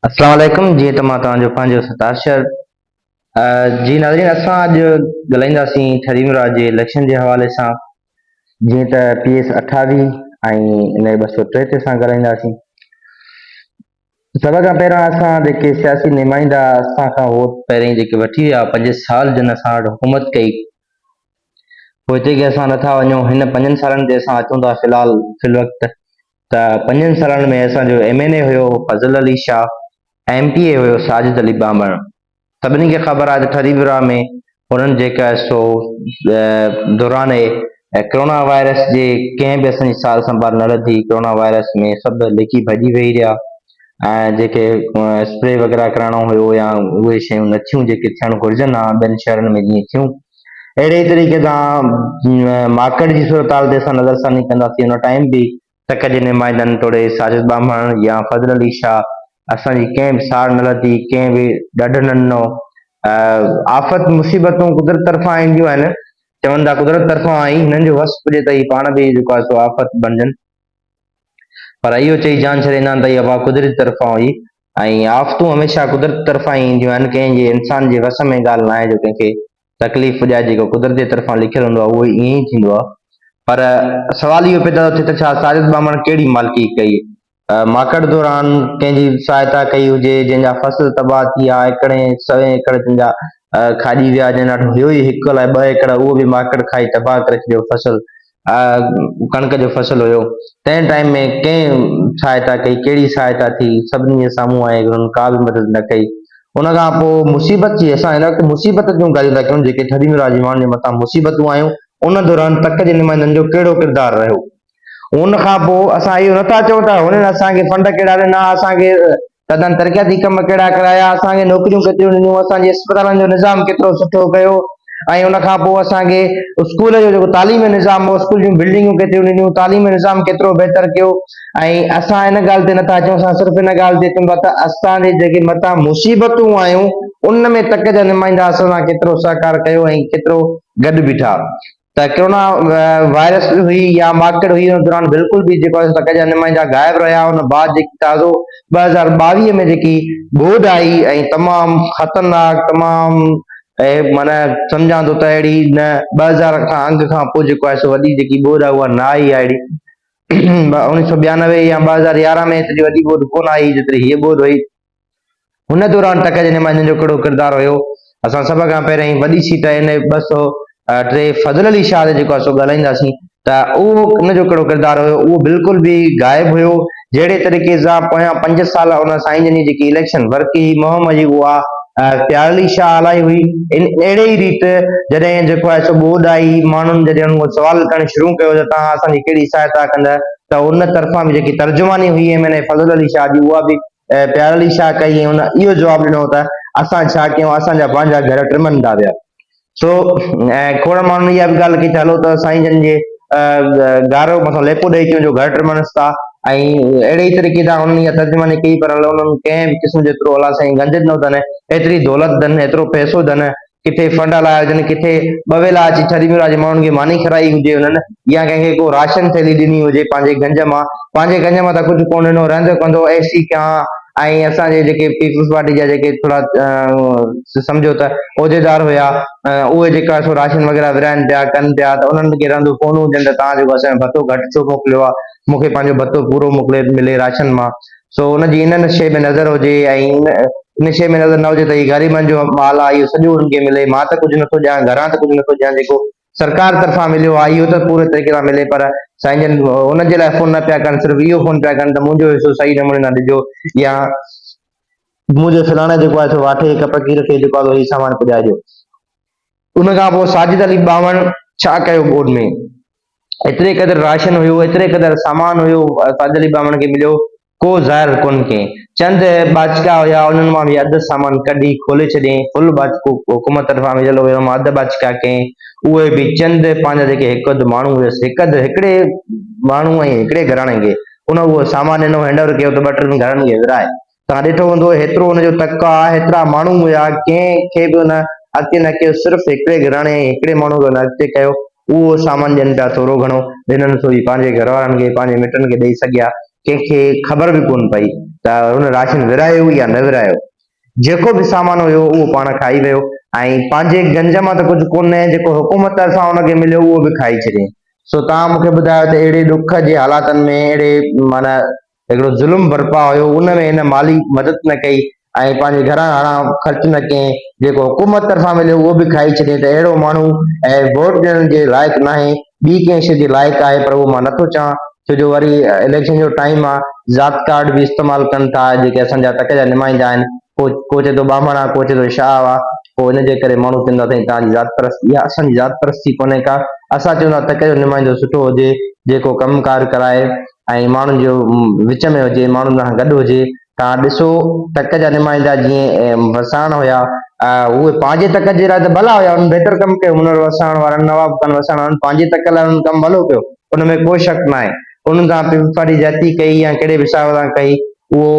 अस्सलाम वालेकुम। जी त मां तव्हांजो पंहिंजो सताशर। जी नाज़रीन, असां अॼु ॻाल्हाईंदासीं थरीम राज जे इलेक्शन जे हवाले सां। जीअं त PS 28 ऐं इन 273 सां ॻाल्हाईंदासीं। सभ खां पहिरां असां जेके सियासी नुमाइंदा असां खां वोट पहिरीं जेके वठी विया 5 साल जिन असां वटि हुकूमत कई, पोइ हिते की असां नथा वञूं। हिन 5 सालनि ते असां अचूं था फिल वक़्तु त 5 सालनि में असांजो MNA हुयो फज़ल अली शाह, MPA हुयो साजिद अली बामण। सभिनी खे ख़बर आहे त ठरीबरा में हुननि जेका सो दौरान कोरोना वायरस जे कंहिं बि असांजी सार संभाल न रधी। कोरोना वायरस में सभु लिकी भॼी वेही रहिया ऐं जेके स्प्रे वग़ैरह कराइणो हुयो या उहे शयूं न थियूं जेके थियणु घुरिजनि हा ॿियनि शहरनि में जीअं थियूं। अहिड़े तरीक़े सां मार्केट जी सूरत हाल ते असां नज़रसानी कंदासीं। हुन टाइम बि तक जे नुमाइंदनि तोड़े साजिद बामण या फज़ल अली शाह असांजी कंहिं बि सार न लधी, कंहिं बि ॾंढ न ॾिनो। आफ़त मुसीबतूं कुदरत तरफ़ां ईंदियूं आहिनि, चवनि था कुदरत तरफ़ां आई, हिननि जो वस पुॼे त ही पाण बि जेको आहे सो आफ़त बणजनि, पर इहो चई जान छॾींदा आहिनि त इहा कुदरत तरफ़ां हुई। ऐं आफ़तूं हमेशह कुदरत तरफ़ां ई ईंदियूं आहिनि, कंहिंजे इंसान जे वस में ॻाल्हि न आहे जो कंहिंखे तकलीफ़ पुॼाए। जेको कुदरत जे तरफ़ां लिखियलु हूंदो आहे उहो ईअं ई थींदो आहे। पर सवाल इहो पैदा थिए त छा साजिद बामण कहिड़ी मालिकी कई? माकड़ दौरान कंहिंजी सहायता कई हुजे जंहिंजा फसल तबाह थी विया, एकड़े 100 एकड़ जंहिंजा खाॼी विया, जंहिं वटि हुयो ई 1 अलाए 2 एकड़, उहो बि माकड़ खाई तबाह करे छॾियो फसल। कणिक जो फसल हुयो, तंहिं टाइम में कंहिं सहायता कई? कहिड़ी सहायता थी? सभिनी जे साम्हूं आहे, हुननि का बि मदद न कई। उन खां पोइ मुसीबत जी, असां हिन वक़्तु मुसीबत जूं ॻाल्हियूं था कयूं जेके थरीम राज जे माण्हुनि जे मथां मुसीबतूं आयूं। उन दौरान तक जे नुमाइंदनि जो कहिड़ो किरदारु रहियो? उन खां पोइ असां इहो नथा चऊं त हुननि असांखे फंड कहिड़ा ॾिना, असांखे तदन तरक़ियाती कम कहिड़ा कराया, असांखे नौकिरियूं केतिरियूं ॾिनियूं, असांजे अस्पतालनि जो निज़ाम केतिरो सुठो कयो, ऐं उन खां पोइ असांखे स्कूल जो जेको तालीमी निज़ाम हो, स्कूल जूं बिल्डिंगूं केतिरियूं ॾिनियूं, तालीमी निज़ाम केतिरो बहितर कयो। ऐं असां हिन ॻाल्हि ते नथा अचूं, असां सिर्फ़ु हिन ॻाल्हि ते अचूं था त असांजे जेके मथां मुसीबतूं आयूं उन में तक जा नुमाइंदा असां सां केतिरो सहकार कयो ऐं केतिरो गॾु बीठा। त कोरोना वायरस हुई या माकड़ हुई, उन दौरान बिल्कुलु बि जेको आहे तक जा नुमाइंदा गाइब रहिया। उन बाद जेकी ताज़ो 2022 में जेकी ॿोॾि आई ऐं तमामु ख़तरनाक, तमामु माना सम्झां थो त अहिड़ी न 2000 खां अंग खां पोइ जेको आहे सो वॾी जेकी ॿोॾि आहे उहा न आई आहे। अहिड़ी 1992 या 2011 में एतिरी वॾी ॿोॾि कोन आई जेतिरी हीअ ॿोॾि हुई। हुन दौरान टक जे नुमाइंदनि जो कहिड़ो किरदारु हुयो? असां सभ खां पहिरीं वॾी सीट हिन 203 फज़ल अली शाह ते जेको आहे सो ॻाल्हाईंदासीं त उहो उनजो कहिड़ो किरदारु हुयो? उहो बिल्कुलु बि गाइबु हुयो। जहिड़े तरीक़े सां पोयां 5 साल उन साईं जन जी जेकी इलेक्शन वर्की मुहिम जी उहा प्यार अली शाह हलाई हुई। अहिड़े ई रीति जॾहिं जेको आहे सो ॿोॾि आई, माण्हुनि जॾहिं उहो सवाल करणु शुरू कयो त तव्हां असांजी कहिड़ी सहायता कंदा, त उन तरफ़ां बि जेकी तर्जुमानी हुई MNA फज़ल अली शाह जी, उहा बि प्यार अली शाह कई ऐं हुन इहो जवाबु ॾिनो त असां छा कयूं, असांजा पंहिंजा घर टिमनि था पिया। सो खोड़ माण्हुनि इहा बि ॻाल्हि कई त हलो त साईं जन जे गारो मथां लेपो ॾेई अचूं जो घर टिमणसि था। ऐं अहिड़े ई तरीक़े सां हुननि इहा तर्जुमानी कई, पर उन्हनि कंहिं बि क़िस्म जेतिरो अलाह साईं गंज ॾिनो अथनि, एतिरी दौलत अथनि, एतिरो पैसो अथनि, किथे फंड हलाया हुजनि, किथे बवेला अची थरीम राज जे माण्हुनि खे मानी खाराई हुजे हुननि, या कंहिंखे को राशन थैली ॾिनी हुजे पंहिंजे गंज मां त कुझु कोन ॾिनो, रहंदो कंदो ऐसी कयां। ऐं असांजे जेके पीपल्स पार्टी जा जेके थोरा सम्झो त उहिदेदार हुया, उहे जेका सो राशन वग़ैरह विराइनि पिया, कनि पिया, त उन्हनि खे रहंदो कोन हुजनि त तव्हां जेको असांजो भतो घटि छो मोकिलियो आहे, मूंखे पंहिंजो भतो पूरो मिले राशन मां। सो हुनजी इन शइ में नज़र हुजे ऐं इन शइ में नज़र न हुजे त हीउ ग़रीबनि जो माल आहे, इहो सॼो उन्हनि खे मिले। मां त कुझु नथो ॾियां, घरां त कुझु नथो ॾियां, जेको सरकार तरफ़ां मिलियो आहे इहो त पूरे तरीक़े सां मिले। पर साईं जन हुनजे लाइ फ़ोन न पिया कनि, सिर्फ़ु इहो फ़ोन पिया कनि त मुंहिंजो हिसो सही नमूने सां ॾिजो, या मुंहिंजे फलाणे जेको आहे सो वाठे हिक फ़क़ीर खे जेको आहे हीउ सामान पुॼाइजो। उन खां पोइ साजिद अली बामण छा कयो ॿोॾि में? एतिरे क़दुरु राशन हुयो, एतिरे क़दुरु सामान हुयो, साजिद अली बामण खे मिलियो, को ज़ाहिर कोन कयईं। चंद बाचका हुया, उन्हनि मां बि अधु सामान कढी खोले छॾियईं। फुल बाचको हुकूमत तरफ़ां मिलियल हुयो, मां अधु बाचका कयईं। उहे बि चंद पंहिंजा जेके हिकु अधु माण्हू हुयसि, हिकिड़े माण्हू ऐं हिकिड़े घराणे खे उहो सामान ॾिनो, हैंडओवर कयो त 2-3 घरनि खे विराए। तव्हां ॾिठो हूंदो हेतिरो हुनजो तक आहे, हेतिरा माण्हू हुया, कंहिंखे बि हुन अॻिते न कयो, सिर्फ़ु हिकिड़े घराणे ऐं हिकिड़े माण्हू खे हुन अॻिते कयो। उहो सामान ॾियनि पिया थोरो घणो ॾिननि, थोरी पंहिंजे घर वारनि खे, पंहिंजे मिटनि खे ॾेई सघिया। कंहिंखे ख़बर बि कोन पई त हुन राशन विरायो या न विरायो। जेको बि सामान हुयो उहो पाण खाई वियो ऐं पंहिंजे गंज मां त कुझु कोन्हे, जेको हुकूमत सां हुनखे मिलियो उहो बि खाई छॾियईं। सो तव्हां मूंखे ॿुधायो त अहिड़े ॾुख जे हालातनि में अहिड़े माना हिकिड़ो ज़ुल्म बर्पा हुयो, उन में हिन माली मदद न कई ऐं पंहिंजे घरां हारां ख़र्च न कयईं, जेको हुकूमत तरफ़ां मिलियो उहो बि खाई छॾियईं। त अहिड़ो माण्हू ऐं वोट ॾियण जे लाइक़ु न आहे, ॿी कंहिं शइ जे लाइक़ु आहे, पर उहो मां नथो चवां छो जो वरी इलेक्शन जो टाइम आहे, ज़ात कार्ड बि इस्तेमालु कनि था जेके असांजा टक जा नुमाइंदा आहिनि। को चए थो ॿामण आहे, को चए थो शाह आहे, पोइ हिन जे करे माण्हू चवंदा अथई तव्हांजी ज़ात परस्ती। इहा असांजी ज़ात परस्ती कोन्हे का, असां चवंदा टक जो नुमाइंदो सुठो हुजे, जेको कमुकार कराए ऐं माण्हुनि जो विच में हुजे, माण्हुनि सां गॾु हुजे। तव्हां ॾिसो टक जा नुमाइंदा जीअं वसाण हुया, उहे पंहिंजे तक जे लाइ त भला हुया, उन्हनि बहितर कमु कयो। मुनर वसाण वारनि, नवाब खान वसाण वारनि पंहिंजे तक लाइ उन्हनि कमु भलो कयो, उन में को शक न आहे। उन्हनि सां पाड़ी जाती कई या कहिड़े बि हिसाब सां कई, उहो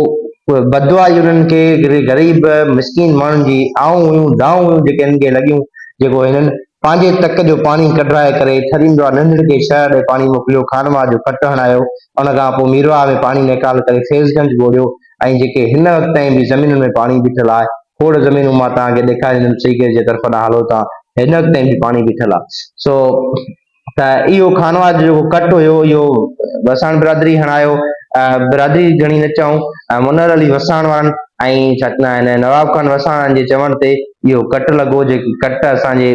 बदुआ ई उन्हनि खे ग़रीब मिसकीन माण्हुनि जी आऊं हुयूं, दाऊं हुयूं जेके हिननि खे लॻियूं, जेको हिननि पंहिंजे तक जो पाणी कढाए करे ठरींदो आहे नंढड़े खे शहर ॾे पाणी मोकिलियो, खानवा जो कट हणायो, उन खां पोइ मीरवा में पाणी निकाल करे फैज़गंज ॻोल्हियो। ऐं जेके हिन वक़्त ताईं बि ज़मीनुनि में पाणी बीठल आहे, खोड़ ज़मीनूं मां तव्हांखे ॾेखारींदुमि, सीगे जे तरफ़ ॾांहुं हलो था, हिन वक़्त ताईं बि पाणी बीठल आहे। सो त इहो खानवा जो जेको कट हुयो, इहो वसाण बिरादरी हणायो, बिरादरी घणी न चऊं, मुनर अली वसाण वारनि ऐं छा चवंदा आहिनि नवाब खान वसाण जे चवण ते इहो कट लॻो। जेकी कट असांजे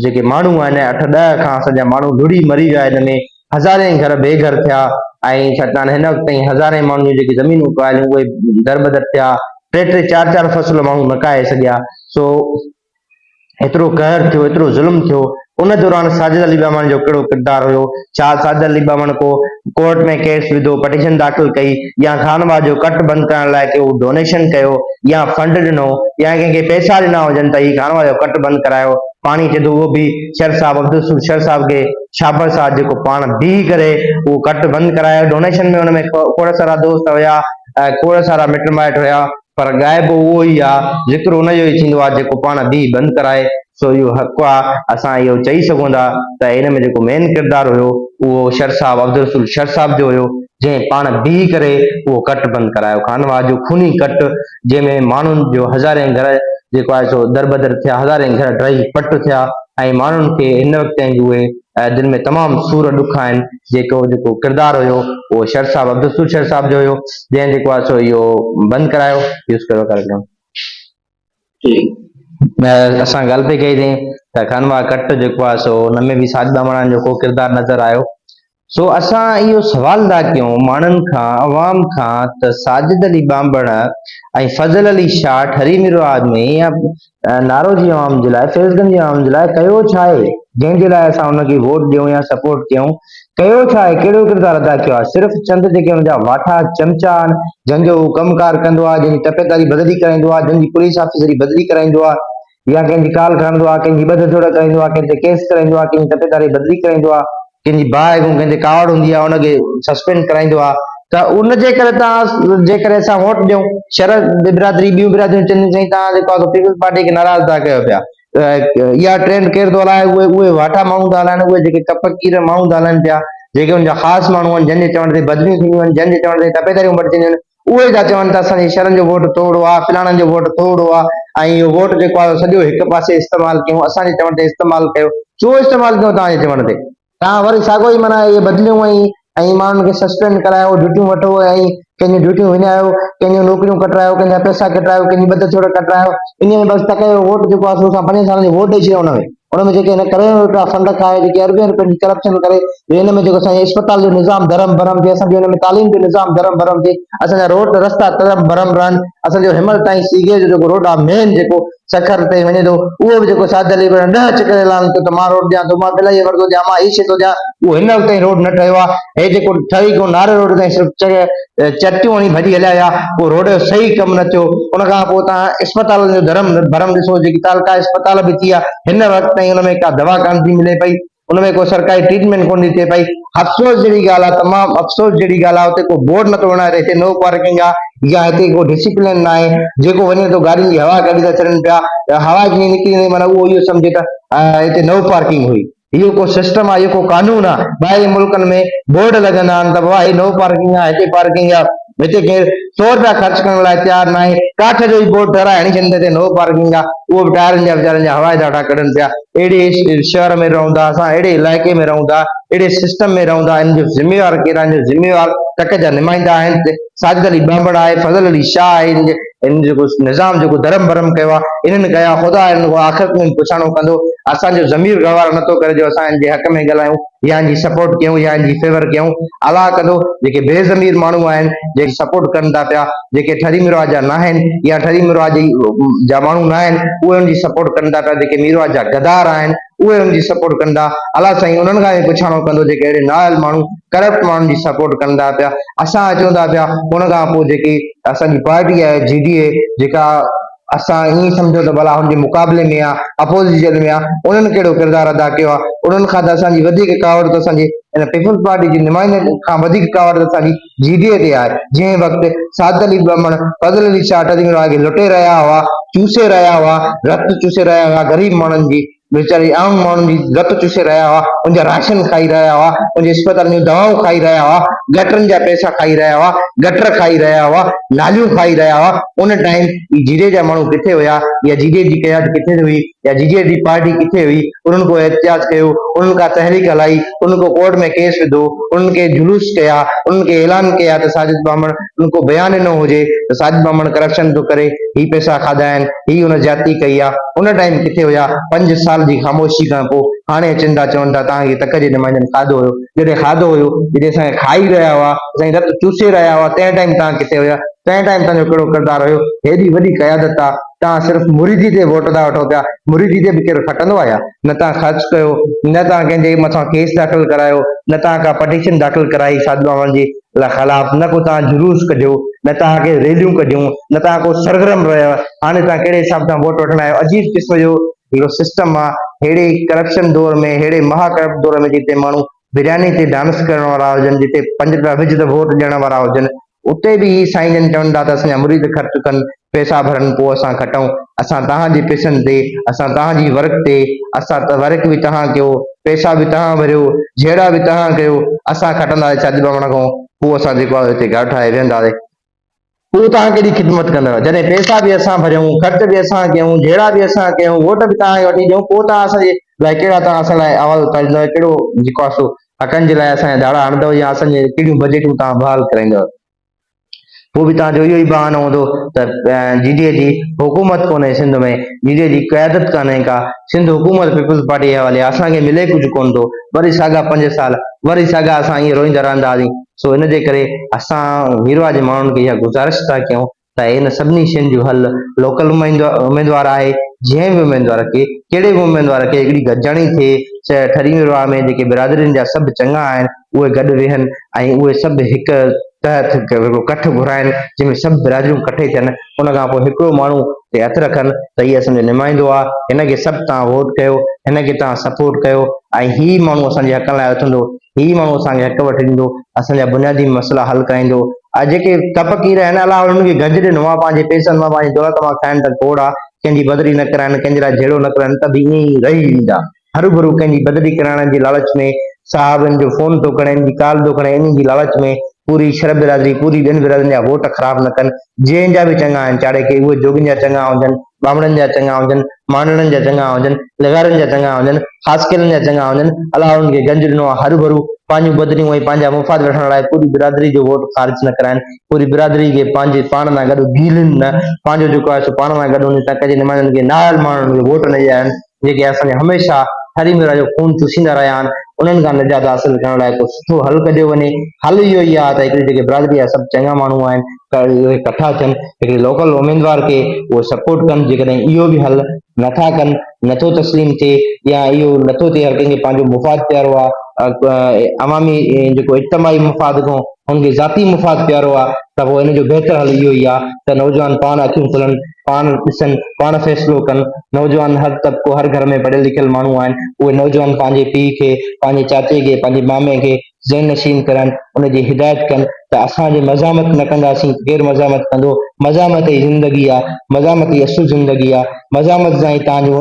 जेके माण्हू आहिनि 8-10 खां असांजा माण्हू लुड़ी मरी विया, हिन में हज़ारे घर बेघर थिया ऐं छा चवंदा आहिनि हिन वक़्त ताईं हज़ारे माण्हुनि जी जेकी ज़मीनूं पालियूं उहे दरबदर थिया, 3-3 4-4 फसल माण्हू न काए सघिया। सो एतिरो कहर थियो, एतिरो ज़ुल्म थियो। उन दौरान साजिद अली बामण जो कहिड़ो किरदारु हुयो? छा साजिद अली बामण को कोर्ट में केस विधो, पटिशन दाख़िल कई, या खानवा जो कट बंदि करण लाइ को डोनेशन कयो, या फंड ॾिनो, या कंहिंखे पैसा ॾिना हुजनि त ही खानवा जो कट बंदि करायो? पाणी थिए थो उहो बि शर साहब अब्दुल शर साहब खे शाबाश आहे, जेको पाण बीह करे उहो कट बंदि करायो। डोनेशन में हुन में खोड़ सारा दोस्त हुया, खोड़ सारा मिट माइट हुया, पर ग़ाइब उहो ई आहे, ज़िक्र हुनजो ई थींदो आहे जेको पाण बीह बंदि कराए। सो इहो हक़ु आहे, असां इहो चई सघूं था त हिन में जेको मेन किरदारु हुयो उहो शर साहब अब्दुल शर साहब जो हुयो, जंहिं पाण बीह करे उहो कट बंदि करायो, खानवा जो खूनी कट, जंहिंमें माण्हुनि जो हज़ारे घर जेको आहे सो दरबदर थिया, हज़ारे घर ड्राई पट थिया ऐं माण्हुनि खे हिन वक़्त ताईं उहे दिलि में तमामु सूर ॾुख आहिनि। जेको किरदारु हुयो उहो शर साहब अब्दुल शर साहब जो हुयो, जंहिं जेको आहे सो इहो बंदि करायो। यूज़ कयो कार्यक्रम असां ॻाल्हि पई कई त खानवा कट जेको आहे सो हुन में बि साजिद बामण जो को किरदारु नज़र आयो। सो असां इहो सवाल था कयूं माण्हुनि खां, अवाम खां, त साजिद अली बामण ऐं फज़ल अली शाह ठरी मिरवाद में या नारोजी आवाम जे लाइ, फैज़गंज जी आवाम जे लाइ कयो छा आहे, जंहिंजे लाइ असां हुनखे वोट ॾियूं या सपोर्ट कयूं? कयो छा आहे, कहिड़ो किरदारु अदा कयो आहे? सिर्फ़ु चंद जेके हुनजा वाठा चमचा आहिनि, जंहिंजो उहो कमुकार कंदो आहे, जंहिंजी टपेदारी बदिली कराईंदो आहे, जंहिंजी पुलिस ऑफिसरी बदिली कराईंदो आहे, या कंहिंजी काल खणंदो आहे, कंहिंजी ॿध थोड़ कराईंदो आहे, कंहिं ते केस कराईंदो आहे, कंहिंजी टपेदारी बदिली कराईंदो आहे, कंहिंजी बाहि कंहिंजे कावड़ हूंदी आहे हुनखे सस्पेंड कराईंदो आहे। त उन जे करे तव्हां जेकॾहिं असां वोट ॾियूं, शरद बिरादरी ॿियूं बिरादरियूं चवंदियूं साईं तव्हां जेको आहे पीपल्स पार्टी खे नाराज़ था कयो पिया, इहा ट्रेंड केरु थो हलाए? उहे वाठा माण्हू था हलाइनि, उहे जेके कपकीर माण्हू था हलाइनि पिया, जेके हुनजा ख़ासि माण्हू आहिनि, जंहिंजे चवण ते बदिलियूं थींदियूं आहिनि, जंहिंजे चवण ते टपेदारियूं मटिजंदियूं आहिनि, उहे था चवनि त असांजे शरनि जो वोट थोड़ो आहे, फलाणनि जो वोट थोड़ो आहे, ऐं इहो वोट जेको आहे सॼो हिकु पासे इस्तेमालु कयूं, असांजे चवण ते इस्तेमालु कयो। छो इस्तेमालु कयूं तव्हांजे चवण ते? तव्हां वरी साॻियो ई माना इहे बदिलियूं ऐं माण्हुनि खे सस्पेंड करायो, ड्यूटियूं वठो ऐं कंहिंजूं ड्यूटियूं विञायो, कंहिंजूं नौकरियूं कटायो, कंहिंजा पैसा कटायो, कंहिंजी ॿध थोड़ कटायो, इन में बसि तक जो वोट जेको आहे असां 5 सालनि जो वोट ॾेई छॾियो। हुन में जेके हिन करोड़ रुपया फंड खाए, जेके अरबनि रुपयनि जी करप्शन करे, हिन में जेको असांजे अस्पताल जो निज़ाम धरम भरम थिए, असांजो हिन में तालीम जो निज़ाम धरम भरम थिए, असांजा रोड रस्ता धरम भरम रहनि, असांजो हिमल ताईं सीगे जो जेको रोड आहे मेन जेको सखर ते वञे थो, उहो बि जेको साजिद अली 10 चकर ऐलान कयो त मां रोड ॾियां थो, मां बिलाई वरितो ॾियां, मां ई शइ थो ॾियां, उहो हिन वक़्त ताईं रोड न ठहियो आहे। हे जेको ठही को नारे रोड ताईं सिर्फ़ु चटियूं हणी भॼी हलिया विया, उहो रोड जो सही कमु न थियो। उन खां पोइ तव्हां अस्पतालनि जो धरम भरम ॾिसो, जेकी तालका अस्पताल बि थी आहे, हिन वक़्त ताईं हुन में का दवा कान थी मिले पई, उन में को सरकारी ट्रीटमेंट कोन थी थिए पई। अफ़सोस जहिड़ी ॻाल्हि आहे, तमामु अफ़सोस जहिड़ी ॻाल्हि आहे, हुते को बोर्ड नथो वणाए, हिते नो पार्किंग आहे, या हिते को डिसिप्लिन न आहे, जेको वञे थो गाॾियुनि जी हवा कढी था छॾनि पिया, हवा जीअं निकिरी वञे, माना उहो इहो सम्झे त हिते नो पार्किंग हुई। इहो को सिस्टम आहे, इहो को कानून आहे। ॿाहिरि मुल्कनि में बोर्ड लॻंदा आहिनि त भाई नो पार्किंग आहे, हिते पार्किंग आहे, हिते केरु 100 रुपया ख़र्च करण लाइ तयारु न आहे। काठ जो ई बोर्ड ठहिराए हणी छॾनि ते नो पार्किंग आहे, उहो बि टायरनि जा वीचारनि जा हवाई ॾाढा कढनि पिया। अहिड़े शहर में रहूं था असां, अहिड़े इलाइक़े में रहूं था, अहिड़े सिस्टम में रहूं था। इन जो ज़िम्मेवार केरु आहे? इन जो ज़िम्मेवार तक जा नुमाइंदा आहिनि साजिद अली ॿांभण आहे, फज़ल अली शाह आहे। इन जेको निज़ाम जेको धर्म भरम कयो आहे इन्हनि कया। ख़ुदा हिन आख़िरत में पुछाणो कंदो। असांजो ज़मीर गवार नथो करे जो असां इन जे हक़ में ॻाल्हायूं या इन जी सपोर्ट कयूं या इन जी फेवर कयूं। अलाह कंदो जेके बेज़मीर माण्हू आहिनि, जेके सपोर्ट कनि था पिया, जेके ठरी मिरवाज जा न आहिनि या ठरी मिरवाज जा माण्हू न आहिनि, उहे उन जी सपोर्ट कनि था पिया। जेके मिरवाज जा गदार आहिनि उहे उन जी सपोर्ट कंदा। अलाह साईं उन्हनि खां पुछाणो कंदो जेके अहिड़े नायल माण्हू करप्ट माण्हुनि जी सपोर्ट कंदा पिया। असां अचूं था पिया उन खां पोइ जेकी असांजी पार्टी आहे GDA, जेका असां ईअं सम्झो त भला हुनजे मुक़ाबले में आहे, अपोज़िशन में आहे, उन्हनि कहिड़ो किरदारु अदा कयो आहे? उन्हनि खां त असांजी वधीक कावड़ त असांजे इन पीपल्स पार्टी जे नुमाइंदनि खां वधीक कावड़ त असांजी GDA ते आहे। जंहिं वक़्तु साजिद अली ॿांभण, फज़ल अली शाह ठरी मिरवाज खे लुटे रहिया हुआ, चूसे रहिया हुआ, रत चूसे रहिया हुआ, ग़रीब माण्हुनि जी वेचारी आम माण्हुनि जी रत चूसे रहिया हुआ, उनजा राशन खाई रहिया हुआ, उनजे अस्पताल जूं दवाऊं खाई रहिया हुआ, गटरनि जा पैसा खाई रहिया हुआ, गटर खाई रहिया हुआ, नालियूं खाई रहिया हुआ। उन टाइम GDA जा माण्हू किथे हुया या GDA जी क़यादत किथे हुई या GDA जी पार्टी किथे हुई? उन्हनि को एहतिजाज कयो, उन्हनि खां तहरीक हलाई, उन्हनि को कोर्ट में केस विधो, उन्हनि खे जुलूस कया, उन्हनि खे ऐलान कया त साजिद ॿांभण उन को बयान ॾिनो हुजे त साजिद ॿांभण करप्शन थो करे, ही पैसा खाधा आहिनि, ही हुन ज्यादती कई आहे। उन टाइम किथे हुया? 5 साल जी ख़ामोशी खां पोइ हाणे अचनि था चवनि था तव्हांखे तक जे नुमाइंदनि खाधो हुयो। जॾहिं खाधो हुयो, जॾहिं असांखे खाई रहिया हुआ, असांजी रत चूसे रहिया हुआ, तंहिं टाइम तव्हां किथे हुया? तंहिं टाइम तव्हांजो कहिड़ो किरदारु हुयो? हेॾी वॾी क़यादत आहे, तव्हां सिर्फ़ु मुरीदी ते वोट था वठो पिया। मुरीदी ते बि केरु खटंदो आहे छा? न तव्हां ख़र्च कयो, न तव्हां कंहिंजे मथां केस दाख़िल करायो, न तव्हां का पटिशन दाख़िल कराई साजिद ॿांभण जे ख़िलाफ़, न को तव्हां जुलूस कढियो, न तव्हां के रैलियूं कढियूं, न तव्हां को सरगर्म रहियो। हाणे तव्हां कहिड़े हिसाब सां वोट वठण आहियो? अजीब क़िस्म जो हिकिड़ो सिस्टम आहे। अहिड़े करप्शन दौर में, अहिड़े महाकरप्ट दौर में जिते माण्हू बिरयानी ते डांस करण वारा हुजनि, जिते 5 रुपया विझ त वोट ॾियण वारा हुजनि, उते बि ही साईं जन चवनि था त असांजा मुरीद ख़र्च कनि, पैसा भरनि, पोइ असां खटूं। असां तव्हांजे पैसनि ते, असां तव्हांजी वर्क ते, असां त वर्क बि तव्हां कयो, पैसा बि तव्हां भरियो, जहिड़ा बि तव्हां कयो, असां खटंदासीं साजिद ॿांभण खां, पोइ असां जेको आहे हिते घर ठाहे वेहंदासीं। पोइ तव्हां कहिड़ी ख़िदमत कंदव? जॾहिं पैसा बि असां भरियूं, ख़र्च बि असां कयूं, जहिड़ा बि असां कयूं, वोट बि तव्हांखे वठी ॾियूं, पोइ तव्हां असांजे लाइ कहिड़ा तव्हां असां लाइ आवाज़ उथारींदव? कहिड़ो जेको आहे सो हक़नि जे लाइ असांजा दाड़ा हणंदव या असांजे कहिड़ियूं बजेटूं तव्हां बहाल कराईंदव? पोइ बि तव्हांजो इहो ई बहानो हूंदो त GDA जी हुकूमत कोन्हे सिंध में, GDA जी क़यादत कान्हे का, सिंध हुकूमत पीपल्स पार्टी जे हवाले, असांखे मिले कुझु कोन थो। वरी साॻा 5 साल, वरी साॻा असां ईअं रोईंदा रहंदासीं। सो इन जे करे असां मीरवा जे माण्हुनि खे इहा गुज़ारिश था कयूं त इन सभिनी शयुनि जो हल लोकल उमेदवार आहे। जंहिं बि उमेदवार खे, कहिड़े बि उमेदवार खे हिकिड़ी गॾिजाणी थिए, ठरी मिरवा में जेके बिरादरियुनि जा सभु चङा आहिनि उहे गॾु वेहनि ऐं उहे सभु हिकु तहत हिकिड़ो कठ घुराइनि, जंहिंमें सभु बिरादरियूं कठे थियनि। उन खां पोइ हिकिड़ो माण्हू ते हथु रखनि त हीअ असांजो नुमाइंदो आहे, हिनखे सभु तव्हां वोट कयो, हिनखे तव्हां सपोर्ट कयो ऐं ही माण्हू असांजे हक़ लाइ उथंदो, ही माण्हू असांखे हक़ वठी ॾींदो, असांजा बुनियादी मसइला हल कराईंदो। जेके तपकीर आहिनि अलाह उन्हनि खे गंज ॾिनो आहे, पंहिंजे पैसनि मां, पंहिंजी दौलत मां खाइनि त खोड़ आहे, कंहिंजी बदरी न कराइनि, कंहिंजे लाइ जहिड़ो न कराइनि, त बि ईअं ई रही ईंदा। हरू भरू कंहिंजी बदली कराइण जे लालच में, साहबनि जो फोन थो खणे, इनजी कॉल थो खणे, इन जी लालच में पूरी शरब बिरादरी, पूरी ॿियनि बिरादरियुनि जा वोट ख़राब न कनि। जंहिंजा बि चङा आहिनि, चाहे के उहे जोगियुनि जा चङा हुजनि, ॿामणनि जा चङा हुजनि, मांडणनि जा चङा हुजनि, लगारनि जा चङा हुजनि, ख़ासकेलनि जा चङा हुजनि, अलाह उन्हनि खे गंज ॾिनो आहे। हरू भरू पंहिंजूं बदरियूं ऐं पंहिंजा मुफ़ाद वठण लाइ पूरी बिरादरी जो वोट ख़ारिज न कराइनि, पूरी बिरादरी खे पंहिंजे पाण सां गॾु गीलनि न, पंहिंजो जेको आहे सो पाण सां गॾु वञी तक जे नुमाइंदनि खे नायल माण्हुनि खे वोट न ॾियानि, जेके असांजे हमेशह ठरी मिरवा जो खून चूसींदा रहिया आहिनि। उन्हनि खां निजात हासिल करण लाइ को सुठो हल कढियो वञे। हल इहो ई आहे त हिकिड़ी जेके बिरादरी जा सभु चङा माण्हू आहिनि त उहे कठा थियनि, हिकिड़े लोकल उमेदवार खे उहे सपोर्ट कनि। जेकॾहिं इहो बि हल नथा कनि, नथो तस्लीम थिए या इहो नथो थिए, हर कंहिंखे पंहिंजो मुफ़ाद प्यारो आहे, अवामी जेको इज्तमाही मुफ़ाद खां हुनखे ज़ाती मुफ़ाद प्यारो आहे, त पोइ हिन जो बहितर हल इहो ई आहे त नौजवान पाण अखियूं खोलनि, पाण ॾिसनि, पाण फ़ैसिलो कनि। नौजवान हर तबिको, हर घर में पढ़ियल लिखियल माण्हू आहिनि, उहे नौजवान पंहिंजे पीउ खे, पंहिंजे चाचे खे, पंहिंजे मामे खे ज़हन नशीन करनि, उनजी हिदायत कनि त असांजे मज़ामत न कंदासीं, केरु मज़ामत कंदो? मज़ामत ई ज़िंदगी आहे, मज़ामत ई असुल ज़िंदगी आहे, मज़ामत सां ई तव्हांजो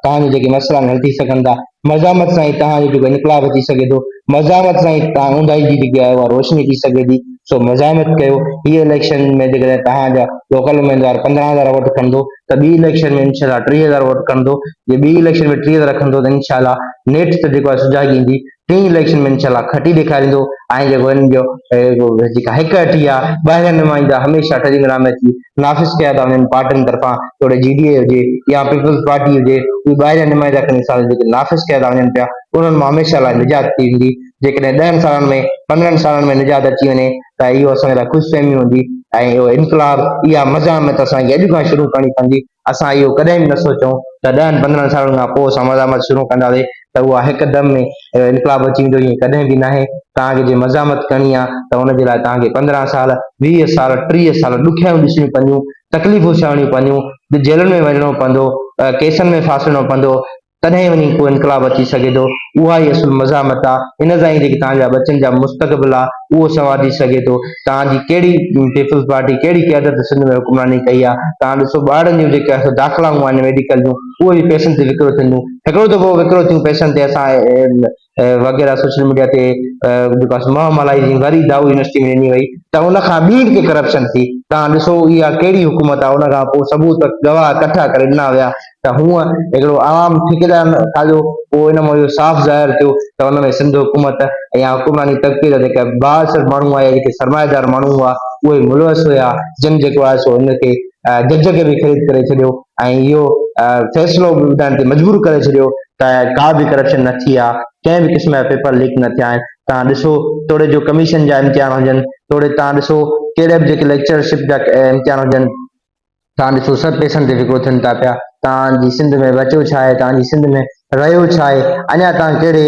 तव्हांजा जेके मसइला हल थी सघनि था, मज़ामत सां ई तव्हांजो जेको इनकलाब अची सघे थो, मज़ामत सां ई तव्हां ऊंदाही जी जेकी आहे उहा रोशनी थी सघे थी। सो मज़ामत कयो। हीअ इलेक्शन में जेकॾहिं तव्हांजा लोकल उमेदवार 15,000 वोट खणंदो त ॿी इलेक्शन में इनशाला 30,000 वोट खणंदो। जे ॿी इलेक्शन में 30,000 खणंदो त इनशाला नेठ त जेको आहे सुजाॻी ईंदी। टीं इलेक्शन में इनशाला खटी ॾेखारींदो ऐं जेको हिननि जो जेका हिक अठी आहे, ॿाहिरियां नुमाइंदा हमेशह टेलीग्राम में अची नाफ़िज़ कया था वञनि पार्टियुनि तरफ़ां, थोरे GDA हुजे या पीपल्स पार्टी हुजे, उहे ॿाहिरियां नुमाइंदा खणी जेके नाफ़िज़ कया था वञनि पिया, उन्हनि मां हमेशह लाइ निजात थी वेंदी। जेकॾहिं 10 सालनि में 15 सालनि में निजात अची वञे त इहो असांजे लाइ ख़ुशफ़हमी हूंदी ऐं इहो इनकलाब, इहा मज़ामत असांखे अॼु खां शुरू करणी पवंदी। असां इहो कॾहिं बि न सोचूं त 10-15 सालनि खां पोइ असां मज़ामत शुरू कंदासीं त उहा हिकदमि में इनकलाब अची वेंदो, ईअं कॾहिं बि न आहे। तव्हांखे जे मज़ामत करणी आहे त हुनजे लाइ तव्हांखे 15 साल, 20 साल, 30 साल ॾुखियाऊं ॾिसणियूं पवंदियूं, तकलीफ़ूं सहणियूं पवंदियूं, जेलुनि में वञिणो पवंदो, केसनि में फासणो पवंदो, तॾहिं वञी को इनकलाब अची सघे थो। उहा ई असुल मज़ामत आहे। इन सां ई जेकी तव्हांजा बचनि जा मुस्तक़बिल आहे उहो संवारी सघे थो। तव्हांजी कहिड़ी पीपल्स पार्टी कहिड़ी क़यादत सिंध में हुकुमरानी कई आहे। तव्हां ॾिसो ॿारनि जूं जेके दाख़िलाऊं आहिनि मेडिकल जूं, उहे बि पैसनि ते विकिरो थींदियूं। हिकिड़ो दफ़ो विकिरो थियूं पैसनि ते, असां वग़ैरह सोशल मीडिया ते जेको आहे महामलाई जी वरी दाऊ यूनिवर्सिटी में ॾिनी वई त उनखां ॿी हिते करप्शन थी। तव्हां ॾिसो इहा कहिड़ी हुकूमत आहे। उनखां पोइ सबूत गवाह इकठा करे ॾिना विया त हूअं हिकिड़ो आम ठेकेदार खाधो, पोइ इन मां इहो साफ़ ज़ाहिर थियो त हुन में सिंध हुकूमत या हुकुमरानी तबके जा जेका बासिर माण्हू आहे, जेके सरमाएदार माण्हू हुआ, उहे मुलवस हुआ, जिन जेको आहे सो हिनखे जज खे बि ख़रीद करे छॾियो ऐं इहो फ़ैसिलो बि ॿुधाइण ते मजबूर करे छॾियो त का बि करप्शन न थी आहे, कंहिं बि क़िस्म जा पेपर लीक न थिया आहिनि। तव्हां ॾिसो तोड़े जो कमीशन जा इम्तिहान हुजनि, तोड़े तव्हां ॾिसो कहिड़े बि जेके लेक्चरशिप जा इम्तिहान हुजनि, तव्हां ॾिसो सभु पैसनि ते विकिरो थियनि था पिया। तव्हांजी सिंध में बचियो छा आहे, तव्हांजी सिंध में रहियो छा आहे, अञा तव्हां कहिड़े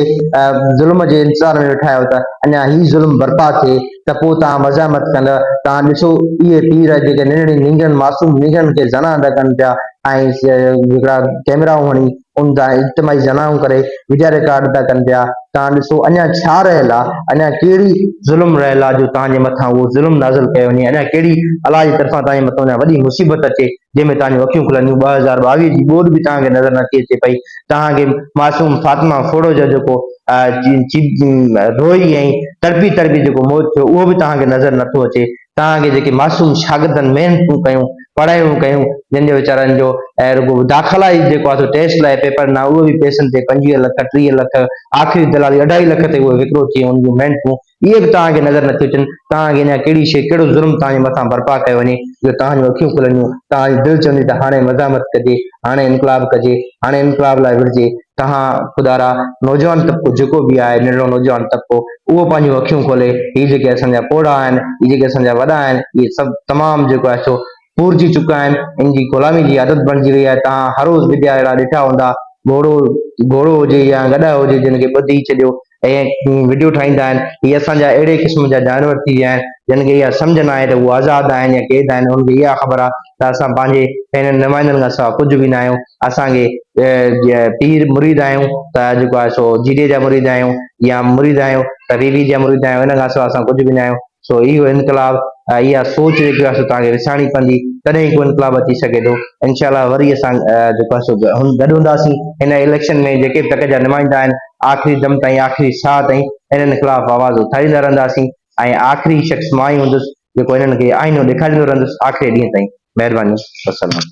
ज़ुल्म जे इंतज़ार में वेठा आहियो त अञा ही ज़ुल्म बर्पा थिए त पोइ तव्हां मज़ामत कंदा। तव्हां ॾिसो इहे पीर जेके नंढड़ी निंगनि मासूम निंगनि खे ज़ना था कनि पिया ऐं हिकिड़ा कैमराऊं हणी उन तां इज्तमाही ज़नाऊं करे वीडियो रिकॉर्ड था कनि पिया। तव्हां ॾिसो अञा छा रहियल आहे, अञा कहिड़ी ज़ुल्म रहियल आहे जो तव्हांजे मथां उहो ज़ुल्म नाज़िल कयो वञे, अञा कहिड़ी अलाह जी तरफ़ां तव्हांजे मथां अञा वॾी मुसीबत अचे जंहिंमें तव्हांजूं अखियूं खुलंदियूं। 2022 जी ॿोॾि बि तव्हांखे नज़र नथी अचे पई। तव्हांखे मासूम फातिमा फोड़ो जो जेको रोई ऐं तड़पी तड़पी जेको मौत थियो उहो बि तव्हांखे नज़र नथो अचे। तव्हांखे जेके मासूम शागिर्दनि महिनतूं कयूं, पढ़ाइयूं कयूं, जंहिंजे वीचारनि जो रुॻो दाख़िला ई जेको आहे टेस्ट लाइ पेपर न, उहो बि पैसनि ते 25 लख 30 लख, आख़िरी दलाली 2.5 लख ते उहे विकिरो थी उन जूं महिनतूं, इहे बि तव्हांखे नज़र नथियूं अचनि। तव्हांखे अञा कहिड़ी शइ, कहिड़ो ज़ुल्म तव्हांजे मथां बर्पा कयो वञे जो तव्हांजूं अखियूं खुलंदियूं, तव्हांजी दिलि चवंदी त हाणे मज़ामत कजे, हाणे इनकलाब कजे, हाणे इनकलाब लाइ विढ़जे। तव्हां ख़ुदारा नौजवान तबिको जेको बि आहे, नंढिड़ो नौजवान तबिको, उहो पंहिंजूं अखियूं खोले। ही जेके असांजा पोड़ा आहिनि, ही जेके असांजा वॾा आहिनि, इहे सभु तमामु जेको आहे सो पूरजी चुका आहिनि। इन जी ग़ुलामी जी आदत बणिजी वई आहे। तव्हां हर रोज़ विडिया अहिड़ा ॾिठा हूंदा, घोड़ो हुजे या गधा हुजे, जिन खे ॿधी छॾियो ऐं वीडियो ठाहींदा आहिनि। इहे असांजा अहिड़े क़िस्म जा जानवर थी विया आहिनि जिन खे इहा सम्झ न आहे त उहे आज़ादु आहिनि या क़ैद आहिनि। हुनखे इहा ख़बर आहे त असां पंहिंजे पंहिंजनि नुमाइंदनि खां सवाइ कुझु बि न आहियूं। असांखे पीर मुरीद आहियूं त जेको आहे सो GDA जा मुरीद आहियूं, या मुरीद आहियूं त बीबी जा मुरीद आहियूं, इन खां सवाइ असां कुझु बि न आहियूं। सो इहो इनकलाब, इहा सोच जेकी आहे सो तव्हांखे विसारणी पवंदी, तॾहिं ई को इनकलाब अची सघे थो। इनशाला वरी असां जेको आहे सो गॾु हूंदासीं हिन इलेक्शन में। जेके बि टक जा नुमाइंदा आहिनि, आख़िरी दम ताईं, आख़िरी साह ताईं इन्हनि ख़िलाफ़ आवाज़ उथारींदा रहंदासीं ऐं आख़िरी शख़्स मां ई हूंदुसि जेको इन्हनि खे आईनो ॾेखारींदो रहंदुसि आख़िरी ॾींहं ताईं। महिरबानी, वसलाम।